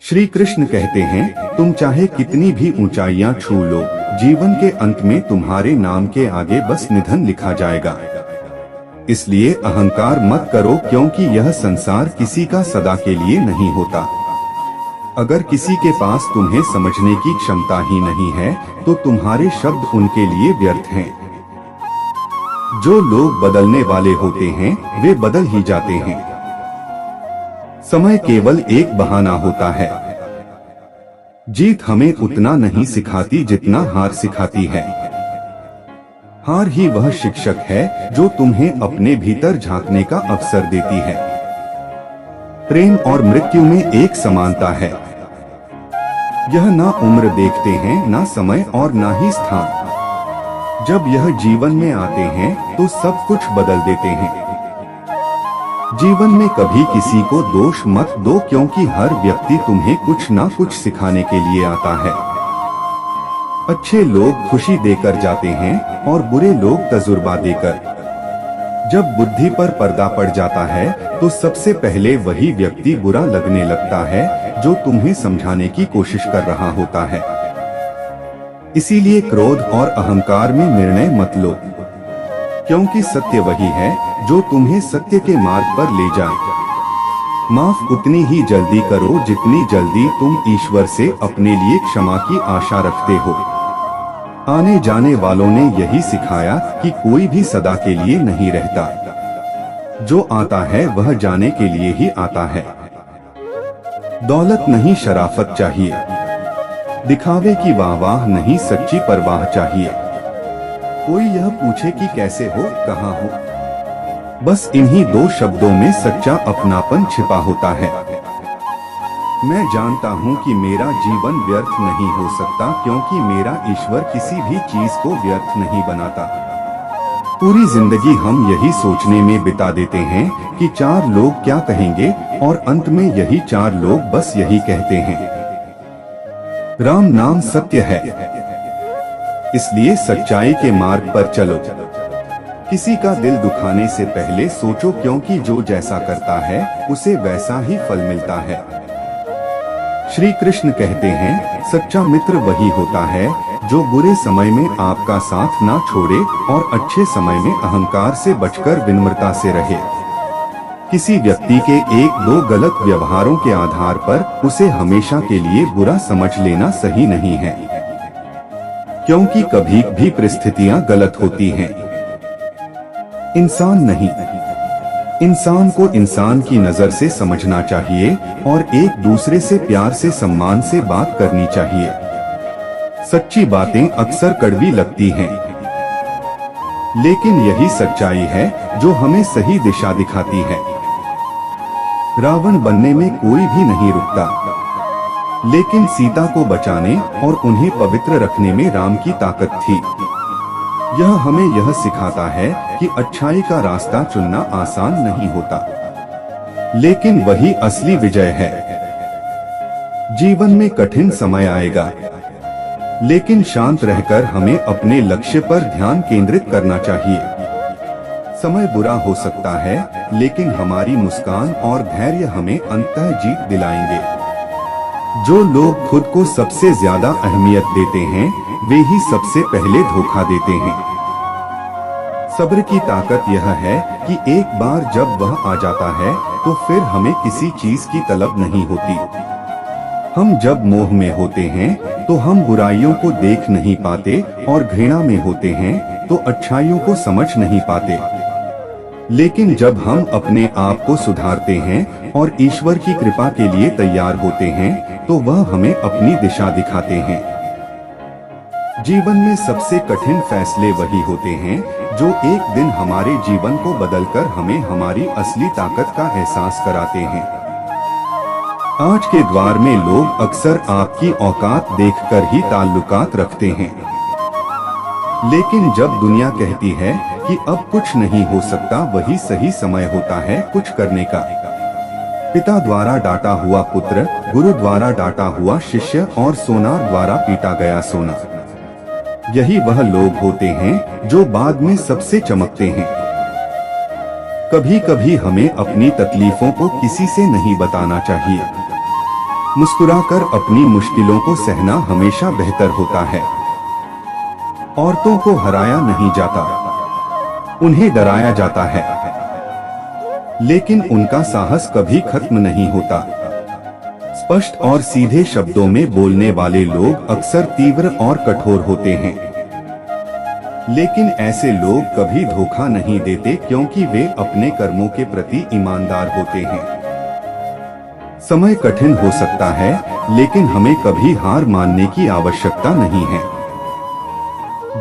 श्री कृष्ण कहते हैं, तुम चाहे कितनी भी ऊंचाइयां छू लो, जीवन के अंत में तुम्हारे नाम के आगे बस निधन लिखा जाएगा। इसलिए अहंकार मत करो, क्योंकि यह संसार किसी का सदा के लिए नहीं होता। अगर किसी के पास तुम्हें समझने की क्षमता ही नहीं है, तो तुम्हारे शब्द उनके लिए व्यर्थ हैं। जो लोग बदलने वाले होते हैं, वे बदल ही जाते हैं। समय केवल एक बहाना होता है। जीत हमें उतना नहीं सिखाती जितना हार सिखाती है। हार ही वह शिक्षक है जो तुम्हें अपने भीतर झांकने का अवसर देती है। प्रेम और मृत्यु में एक समानता है। यह ना उम्र देखते हैं, ना समय और ना ही स्थान। जब यह जीवन में आते हैं तो सब कुछ बदल देते हैं। जीवन में कभी किसी को दोष मत दो, क्योंकि हर व्यक्ति तुम्हें कुछ ना कुछ सिखाने के लिए आता है। अच्छे लोग खुशी देकर जाते हैं और बुरे लोग तजुर्बा देकर। जब बुद्धि पर पर्दा पड़ जाता है तो सबसे पहले वही व्यक्ति बुरा लगने लगता है जो तुम्हें समझाने की कोशिश कर रहा होता है। इसीलिए क्रोध और अहंकार में निर्णय मत लो, क्योंकि सत्य वही है जो तुम्हें सत्य के मार्ग पर ले जाए। माफ उतनी ही जल्दी करो जितनी जल्दी तुम ईश्वर से अपने लिए क्षमा की आशा रखते हो। आने जाने वालों ने यही सिखाया कि कोई भी सदा के लिए नहीं रहता। जो आता है वह जाने के लिए ही आता है। दौलत नहीं, शराफत चाहिए। दिखावे की वाह नहीं, सच्ची परवाह चाहिए। कोई यह पूछे कि कैसे हो, कहाँ हो, बस इन्हीं दो शब्दों में सच्चा अपनापन छिपा होता है। मैं जानता हूँ कि मेरा जीवन व्यर्थ नहीं हो सकता, क्योंकि मेरा ईश्वर किसी भी चीज को व्यर्थ नहीं बनाता। पूरी जिंदगी हम यही सोचने में बिता देते हैं कि चार लोग क्या कहेंगे, और अंत में यही चार लोग बस यही कहते हैं। राम नाम सत्य है, इसलिए सच्चाई के मार्ग पर चलो। किसी का दिल दुखाने से पहले सोचो, क्योंकि जो जैसा करता है उसे वैसा ही फल मिलता है। श्री कृष्ण कहते हैं, सच्चा मित्र वही होता है जो बुरे समय में आपका साथ ना छोड़े और अच्छे समय में अहंकार से बचकर विनम्रता से रहे। किसी व्यक्ति के एक दो गलत व्यवहारों के आधार पर उसे हमेशा के लिए बुरा समझ लेना सही नहीं है, क्योंकि कभी भी परिस्थितियां गलत होती हैं। इंसान नहीं, इंसान को इंसान की नजर से समझना चाहिए और एक दूसरे से प्यार से सम्मान से बात करनी चाहिए। सच्ची बातें अक्सर कड़वी लगती हैं, लेकिन यही सच्चाई है जो हमें सही दिशा दिखाती है। रावण बनने में कोई भी नहीं रुकता, लेकिन सीता को बचाने और उन्हें पवित्र रखने में राम की ताकत थी। यह हमें यह सिखाता है कि अच्छाई का रास्ता चुनना आसान नहीं होता, लेकिन वही असली विजय है। जीवन में कठिन समय आएगा, लेकिन शांत रहकर हमें अपने लक्ष्य पर ध्यान केंद्रित करना चाहिए। समय बुरा हो सकता है, लेकिन हमारी मुस्कान और धैर्य हमें अंततः जीत दिलाएंगे। जो लोग खुद को सबसे ज्यादा अहमियत देते हैं, वे ही सबसे पहले धोखा देते हैं। सब्र की ताकत यह है कि एक बार जब वह आ जाता है तो फिर हमें किसी चीज की तलब नहीं होती। हम जब मोह में होते हैं तो हम बुराइयों को देख नहीं पाते, और घृणा में होते हैं तो अच्छाइयों को समझ नहीं पाते। लेकिन जब हम अपने आप को सुधारते हैं और ईश्वर की कृपा के लिए तैयार होते हैं, तो वह हमें अपनी दिशा दिखाते हैं। जीवन में सबसे कठिन फैसले वही होते हैं जो एक दिन हमारे जीवन को बदलकर हमें हमारी असली ताकत का एहसास कराते हैं। आज के द्वार में लोग अक्सर आपकी औकात देखकर ही ताल्लुकात रखते हैं, लेकिन जब दुनिया कहती है कि अब कुछ नहीं हो सकता, वही सही समय होता है कुछ करने का। पिता द्वारा डांटा हुआ पुत्र, गुरु द्वारा डांटा हुआ शिष्य और सोनार द्वारा पीटा गया सोना, यही वह लोग होते हैं जो बाद में सबसे चमकते हैं। कभी कभी हमें अपनी तकलीफों को किसी से नहीं बताना चाहिए। मुस्कुराकर अपनी मुश्किलों को सहना हमेशा बेहतर होता है। औरतों को हराया नहीं जाता, उन्हें डराया जाता है, लेकिन उनका साहस कभी खत्म नहीं होता। स्पष्ट और सीधे शब्दों में बोलने वाले लोग अक्सर तीव्र और कठोर होते हैं, लेकिन ऐसे लोग कभी धोखा नहीं देते क्योंकि वे अपने कर्मों के प्रति ईमानदार होते हैं। समय कठिन हो सकता है, लेकिन हमें कभी हार मानने की आवश्यकता नहीं है।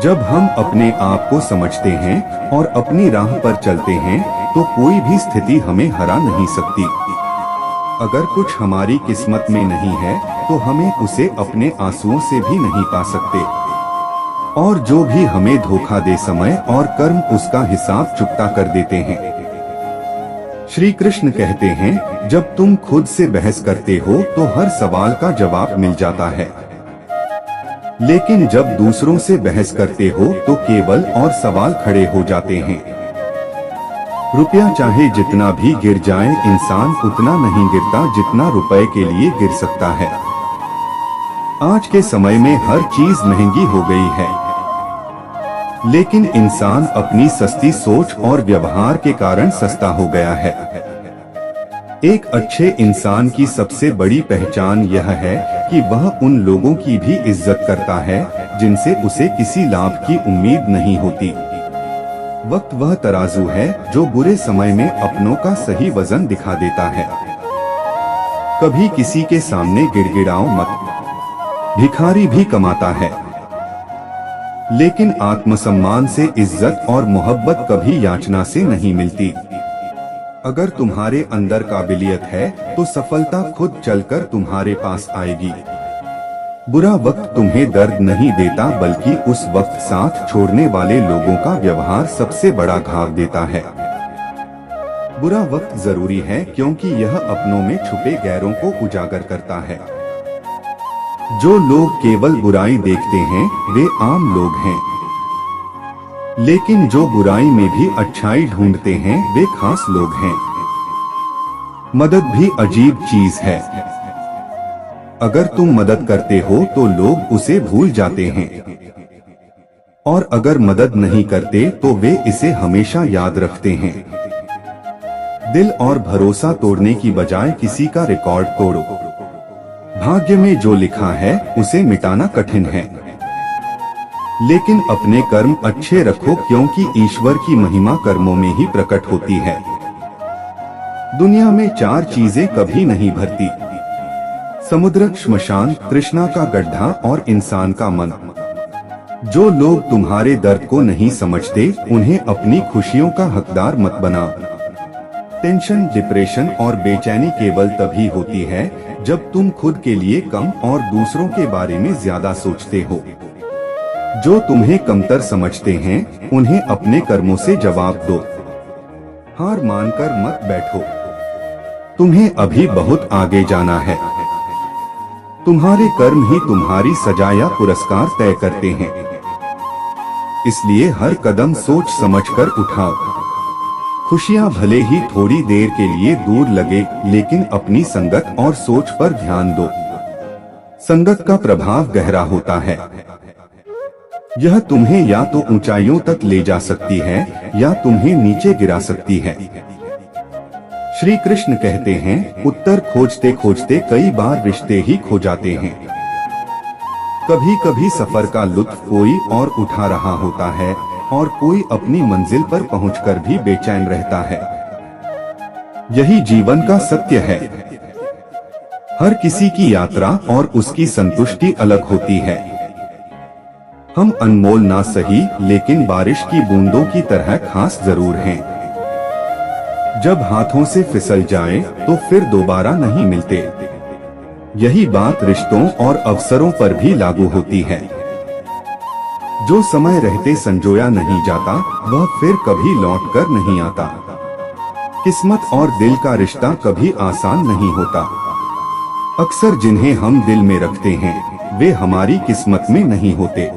जब हम अपने आप को समझते हैं और अपनी राह पर चलते हैं, तो कोई भी स्थिति हमें हरा नहीं सकती। अगर कुछ हमारी किस्मत में नहीं है, तो हमें उसे अपने आंसुओं से भी नहीं पा सकते। और जो भी हमें धोखा दे, समय और कर्म उसका हिसाब चुकता कर देते हैं। श्री कृष्ण कहते हैं, जब तुम खुद से बहस करते हो तो हर सवाल का जवाब मिल जाता है, लेकिन जब दूसरों से बहस करते हो तो केवल और सवाल खड़े हो जाते हैं। रुपया चाहे जितना भी गिर जाए, इंसान उतना नहीं गिरता जितना रुपए के लिए गिर सकता है। आज के समय में हर चीज महंगी हो गई है, लेकिन इंसान अपनी सस्ती सोच और व्यवहार के कारण सस्ता हो गया है। एक अच्छे इंसान की सबसे बड़ी पहचान यह है कि वह उन लोगों की भी इज्जत करता है जिनसे उसे किसी लाभ की उम्मीद नहीं होती। वक्त वह तराजू है जो बुरे समय में अपनों का सही वजन दिखा देता है। कभी किसी के सामने गिड़गिड़ाओ मत, भिखारी भी कमाता है, लेकिन आत्मसम्मान से इज्जत और मोहब्बत कभी याचना से नहीं मिलती। अगर तुम्हारे अंदर काबिलियत है तो सफलता खुद चलकर तुम्हारे पास आएगी। बुरा वक्त तुम्हें दर्द नहीं देता, बल्कि उस वक्त साथ छोड़ने वाले लोगों का व्यवहार सबसे बड़ा घाव देता है। बुरा वक्त जरूरी है क्योंकि यह अपनों में छुपे गैरों को उजागर करता है। जो लोग केवल बुराई देखते हैं वे आम लोग हैं, लेकिन जो बुराई में भी अच्छाई ढूंढते हैं वे खास लोग हैं। मदद भी अजीब चीज है। अगर तुम मदद करते हो तो लोग उसे भूल जाते हैं, और अगर मदद नहीं करते तो वे इसे हमेशा याद रखते हैं। दिल और भरोसा तोड़ने की बजाय किसी का रिकॉर्ड तोड़ो। भाग्य में जो लिखा है उसे मिटाना कठिन है, लेकिन अपने कर्म अच्छे रखो क्योंकि ईश्वर की महिमा कर्मों में ही प्रकट होती है। दुनिया में 4 चीजें कभी नहीं भरती: समुद्र, श्मशान, तृष्णा का गड्ढा और इंसान का मन। जो लोग तुम्हारे दर्द को नहीं समझते उन्हें अपनी खुशियों का हकदार मत बना। टेंशन, डिप्रेशन और बेचैनी केवल तभी होती है जब तुम खुद के लिए कम और दूसरों के बारे में ज्यादा सोचते हो। जो तुम्हें कमतर समझते हैं उन्हें अपने कर्मों से जवाब दो। हार मानकर मत बैठो, तुम्हें अभी बहुत आगे जाना है। तुम्हारे कर्म ही तुम्हारी सजा या पुरस्कार तय करते हैं, इसलिए हर कदम सोच समझकर उठाओ। खुशियां भले ही थोड़ी देर के लिए दूर लगे, लेकिन अपनी संगत और सोच पर ध्यान दो। संगत का प्रभाव गहरा होता है। यह तुम्हें या तो ऊंचाइयों तक ले जा सकती है या तुम्हें नीचे गिरा सकती है। श्री कृष्ण कहते हैं, उत्तर खोजते खोजते कई बार रिश्ते ही खो जाते हैं। कभी कभी सफर का लुत्फ कोई और उठा रहा होता है और कोई अपनी मंजिल पर पहुंचकर भी बेचैन रहता है। यही जीवन का सत्य है। हर किसी की यात्रा और उसकी संतुष्टि अलग होती है। हम अनमोल ना सही, लेकिन बारिश की बूंदों की तरह खास जरूर हैं। जब हाथों से फिसल जाएं, तो फिर दोबारा नहीं मिलते। यही बात रिश्तों और अवसरों पर भी लागू होती है। जो समय रहते संजोया नहीं जाता, वह फिर कभी लौटकर नहीं आता। किस्मत और दिल का रिश्ता कभी आसान नहीं होता। अक्सर जिन्हें हम दिल में रखते हैं वे हमारी किस्मत में नहीं होते।